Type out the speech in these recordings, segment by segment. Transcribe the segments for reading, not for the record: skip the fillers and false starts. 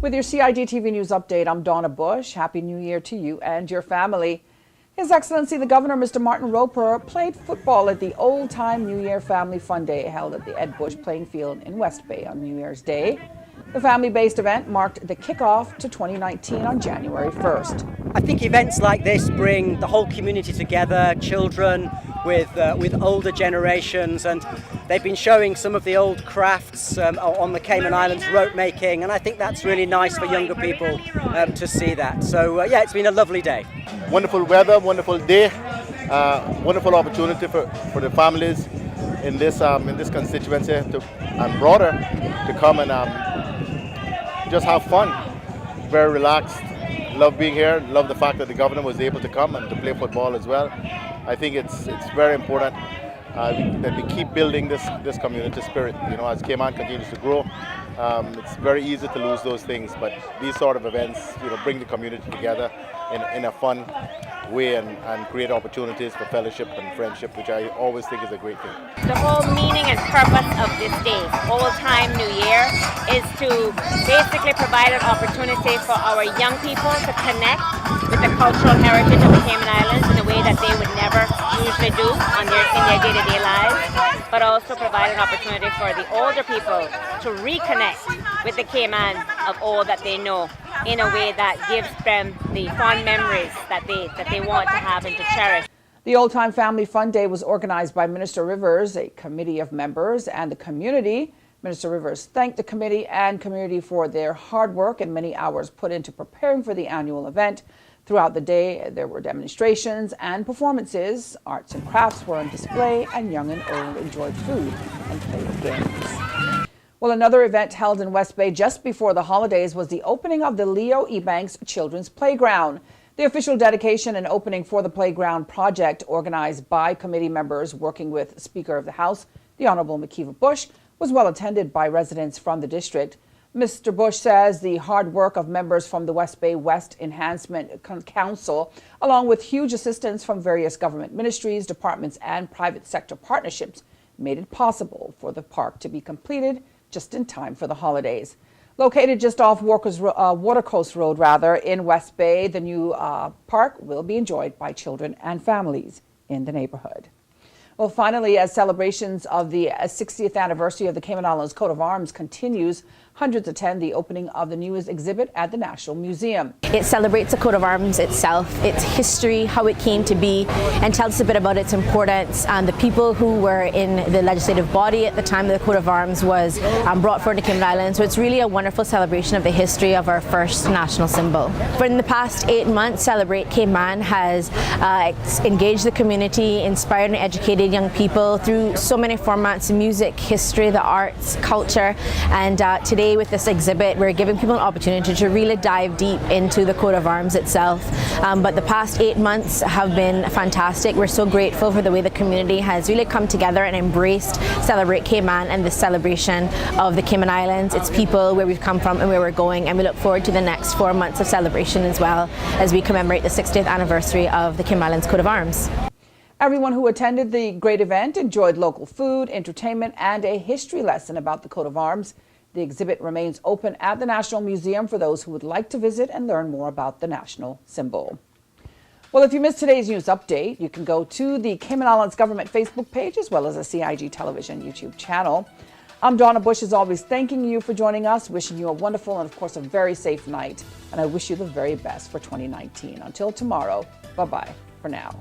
With your CIGTV News Update, I'm Donna Bush. Happy New Year to you and your family. His Excellency the Governor, Mr. Martin Roper, played football at the old-time New Year Family Fun Day held at the Ed Bush Playing Field in West Bay on New Year's Day. The family-based event marked the kickoff to 2019 on January 1st. I think events like this bring the whole community together, children with older generations, and they've been showing some of the old crafts on the Cayman Islands, rope making, and I think that's really nice for younger people to see that. So yeah, it's been a lovely day. Wonderful weather, wonderful day, wonderful opportunity for the families in this constituency and broader to come and just have fun. Very relaxed. Love being here. Love the fact that the governor was able to come and to play football as well. I think it's very important that we keep building this community spirit. You know, as Cayman continues to grow, it's very easy to lose those things. But these sort of events, you know, bring the community together in a fun way and create opportunities for fellowship and friendship, which I always think is a great thing. The whole meaning and purpose of this day, Old Time New Year, is to basically provide an opportunity for our young people to connect with the cultural heritage of the Cayman Islands in a way that they would never usually do in their day-to-day lives, but also provide an opportunity for the older people to reconnect with the Cayman of old that they know in a way that gives them the fond memories that they want to have and to cherish. The Old Time Family Fun Day was organized by Minister Rivers, a committee of members, and the community. Minister Rivers thanked the committee and community for their hard work and many hours put into preparing for the annual event. Throughout the day, there were demonstrations and performances. Arts and crafts were on display, and young and old enjoyed food and played games. Well, another event held in West Bay just before the holidays was the opening of the Leo Ebanks Children's Playground. The official dedication and opening for the playground project, organized by committee members working with Speaker of the House, the Honorable Makiva Bush, was well attended by residents from the district. Mr. Bush says the hard work of members from the West Bay West Enhancement Council, along with huge assistance from various government ministries, departments, and private sector partnerships, made it possible for the park to be completed just in time for the holidays. Located just off Watercoast Road in West Bay, the new park will be enjoyed by children and families in the neighborhood. Well, finally, as celebrations of the 60th anniversary of the Cayman Islands coat of arms continues, hundreds attend the opening of the newest exhibit at the National Museum. It celebrates the coat of arms itself, its history, how it came to be, and tells us a bit about its importance and the people who were in the legislative body at the time the coat of arms was brought forward to Cayman Islands. So it's really a wonderful celebration of the history of our first national symbol. For in the past 8 months, Celebrate Cayman has engaged the community, inspired and educated young people through so many formats: music, history, the arts, culture, and today with this exhibit we're giving people an opportunity to really dive deep into the coat of arms itself. But the past 8 months have been fantastic. We're so grateful for the way the community has really come together and embraced Celebrate Cayman and the celebration of the Cayman Islands, its people, where we've come from and where we're going, and we look forward to the next 4 months of celebration as well as we commemorate the 60th anniversary of the Cayman Islands coat of arms. Everyone who attended the great event enjoyed local food, entertainment, and a history lesson about the coat of arms. The exhibit remains open at the National Museum for those who would like to visit and learn more about the national symbol. Well, if you missed today's news update, you can go to the Cayman Islands Government Facebook page as well as the CIG Television YouTube channel. I'm Donna Bush, as always, thanking you for joining us, wishing you a wonderful and, of course, a very safe night. And I wish you the very best for 2019. Until tomorrow, bye-bye for now.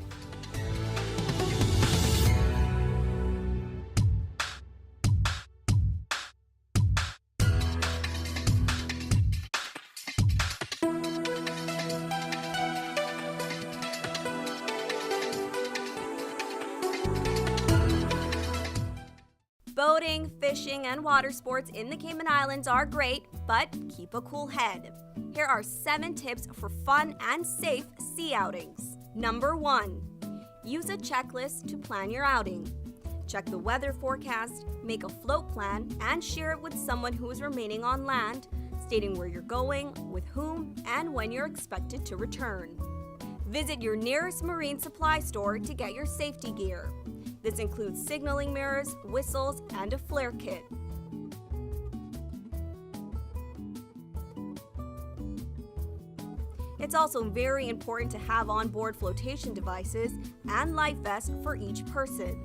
Boating, fishing, and water sports in the Cayman Islands are great, but keep a cool head. Here are 7 tips for fun and safe sea outings. Number 1. Use a checklist to plan your outing. Check the weather forecast, make a float plan, and share it with someone who is remaining on land, stating where you're going, with whom, and when you're expected to return. Visit your nearest marine supply store to get your safety gear. This includes signaling mirrors, whistles, and a flare kit. It's also very important to have onboard flotation devices and life vests for each person.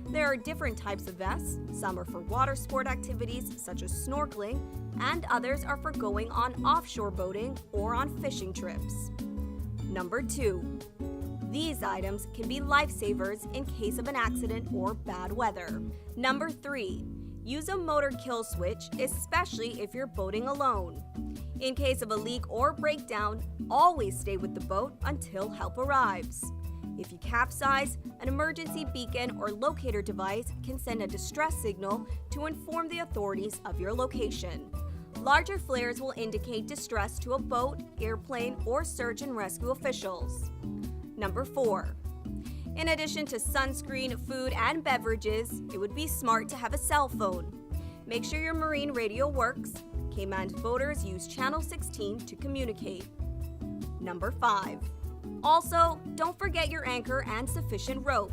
There are different types of vests. Some are for water sport activities such as snorkeling, and others are for going on offshore boating or on fishing trips. Number 2. These items can be lifesavers in case of an accident or bad weather. Number 3. Use a motor kill switch, especially if you're boating alone. In case of a leak or breakdown, always stay with the boat until help arrives. If you capsize, an emergency beacon or locator device can send a distress signal to inform the authorities of your location. Larger flares will indicate distress to a boat, airplane, or search and rescue officials. Number 4. In addition to sunscreen, food, and beverages, it would be smart to have a cell phone. Make sure your marine radio works. Cayman's boaters use Channel 16 to communicate. Number 5. Also, don't forget your anchor and sufficient rope.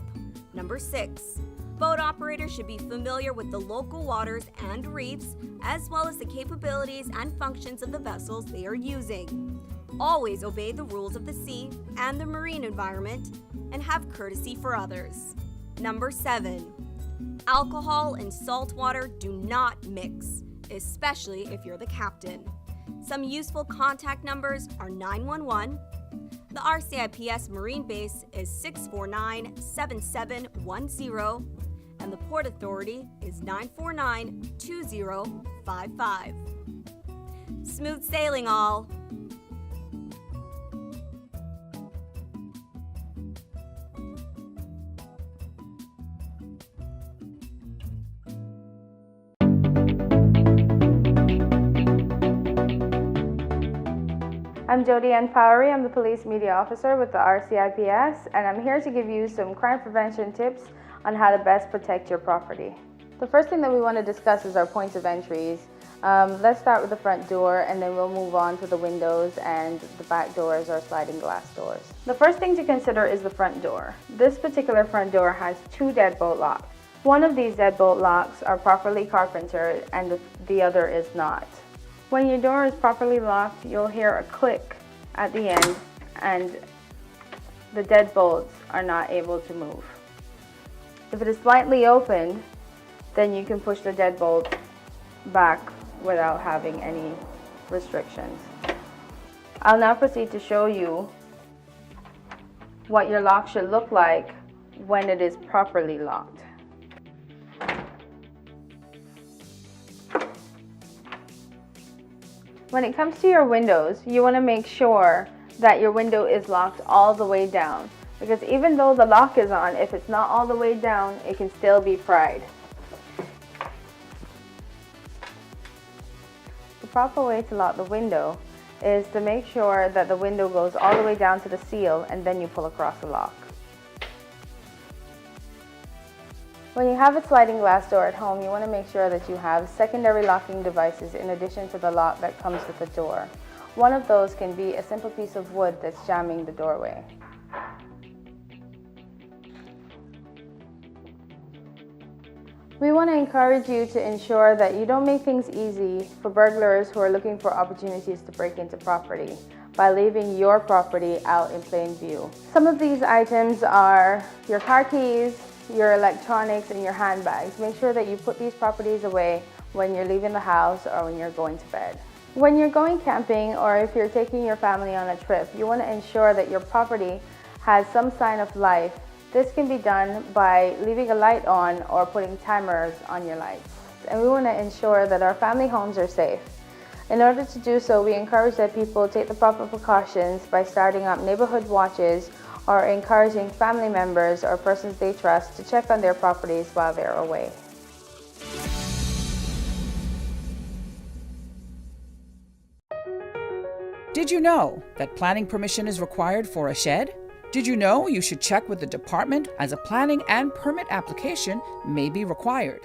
Number 6. Boat operators should be familiar with the local waters and reefs, as well as the capabilities and functions of the vessels they are using. Always obey the rules of the sea and the marine environment, and have courtesy for others. Number 7. Alcohol and salt water do not mix, especially if you're the captain. Some useful contact numbers are 911. The RCIPS Marine Base is 649-7710, and the Port Authority is 949-2055. Smooth sailing, all! I'm Jody Ann Powery. I'm the Police Media Officer with the RCIPS, and I'm here to give you some crime prevention tips on how to best protect your property. The first thing that we want to discuss is our points of entries. Let's start with the front door, and then we'll move on to the windows and the back doors or sliding glass doors. The first thing to consider is the front door. This particular front door has 2 deadbolt locks. One of these deadbolt locks are properly carpentered and the other is not. When your door is properly locked, you'll hear a click at the end and the deadbolts are not able to move. If it is slightly opened, then you can push the deadbolt back without having any restrictions. I'll now proceed to show you what your lock should look like when it is properly locked. When it comes to your windows, you want to make sure that your window is locked all the way down, because even though the lock is on, if it's not all the way down, it can still be pried. The proper way to lock the window is to make sure that the window goes all the way down to the seal and then you pull across the lock. When you have a sliding glass door at home, you want to make sure that you have secondary locking devices in addition to the lock that comes with the door. One of those can be a simple piece of wood that's jamming the doorway. We want to encourage you to ensure that you don't make things easy for burglars who are looking for opportunities to break into property by leaving your property out in plain view. Some of these items are your car keys, your electronics, and your handbags. Make sure that you put these properties away when you're leaving the house or when you're going to bed. When you're going camping or if you're taking your family on a trip, you want to ensure that your property has some sign of life. This can be done by leaving a light on or putting timers on your lights. And we want to ensure that our family homes are safe. In order to do so, we encourage that people take the proper precautions by starting up neighborhood watches or encouraging family members or persons they trust to check on their properties while they're away. Did you know that planning permission is required for a shed? Did you know you should check with the department as a planning and permit application may be required?